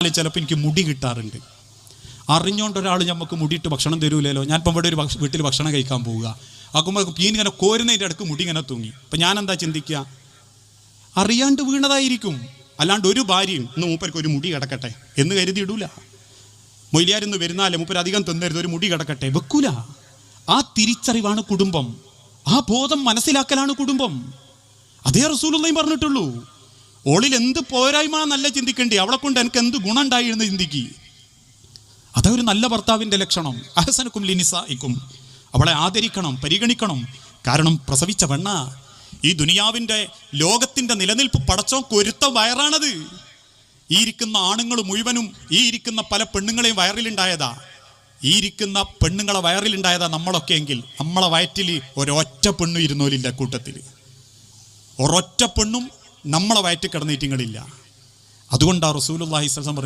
ചിലപ്പോൾ എനിക്ക് മുടി കിട്ടാറുണ്ട്. അറിഞ്ഞുകൊണ്ട് ഒരാൾ നമുക്ക് മുടിയിട്ട് ഭക്ഷണം തരൂലല്ലോ. ഞാനിപ്പോൾ ഇവിടെ ഒരു വീട്ടിൽ ഭക്ഷണം കഴിക്കാൻ പോവുക, ആക്കുമ്പോൾ പീനിങ്ങനെ കോരുന്നതിൻ്റെ അടുക്ക് മുടി ഇങ്ങനെ തൂങ്ങി. അപ്പം ഞാൻ എന്താ ചിന്തിക്കുക, അറിയാണ്ട് വീണതായിരിക്കും. അല്ലാണ്ട് ഒരു ഭാര്യയും ഇന്ന് മൂപ്പർക്ക് ഒരു മുടി കിടക്കട്ടെ എന്ന് കരുതി ഇടൂല. മൊയ്ലിയാരിന്ന് വരുന്നാലേ മൂപ്പർ അധികം തിന്നരുത്, ഒരു മുടി കിടക്കട്ടെ വെക്കൂല. ആ തിരിച്ചറിവാണ് കുടുംബം, ആ ബോധം മനസ്സിലാക്കലാണ് കുടുംബം. അതേ റസൂലുള്ളാഹി പറഞ്ഞിട്ടുള്ളൂ. ഓളിൽ എന്ത് പോരായ്മ നല്ല ചിന്തിക്കേണ്ടി, അവളെ കൊണ്ട് എനിക്ക് എന്ത് ഗുണം ഉണ്ടായി എന്ന് ചിന്തിക്കി. അതൊരു നല്ല ഭർത്താവിൻ്റെ ലക്ഷണം. അഹ്സനുക്കും ലിനിസാഇക്കും, അവളെ ആദരിക്കണം, പരിഗണിക്കണം. കാരണം പ്രസവിച്ച പെണ്ണ. ഈ ദുനിയാവിൻ്റെ ലോകത്തിൻ്റെ നിലനിൽപ്പ് പടച്ചോൻ കൊരുത്ത വയറാണത്. ഈ ഇരിക്കുന്ന ആണുങ്ങൾ മുഴുവനും ഈ ഇരിക്കുന്ന പല പെണ്ണുങ്ങളെയും വയറിലുണ്ടായതാ. ഈ ഇരിക്കുന്ന പെണ്ണുങ്ങളെ വയറിലുണ്ടായതാ നമ്മളൊക്കെ എങ്കിൽ നമ്മളെ വയറ്റിൽ ഒരൊറ്റ പെണ്ണും ഇരുന്നോലില്ല കൂട്ടത്തിൽ. ഒരൊറ്റ പെണ്ണും നമ്മളെ വയറ്റിൽ കിടന്നിട്ടിങ്ങളില്ല. അതുകൊണ്ടാണ് റസൂലുള്ളാഹി സ്വല്ലല്ലാഹു അലൈഹി വസല്ലം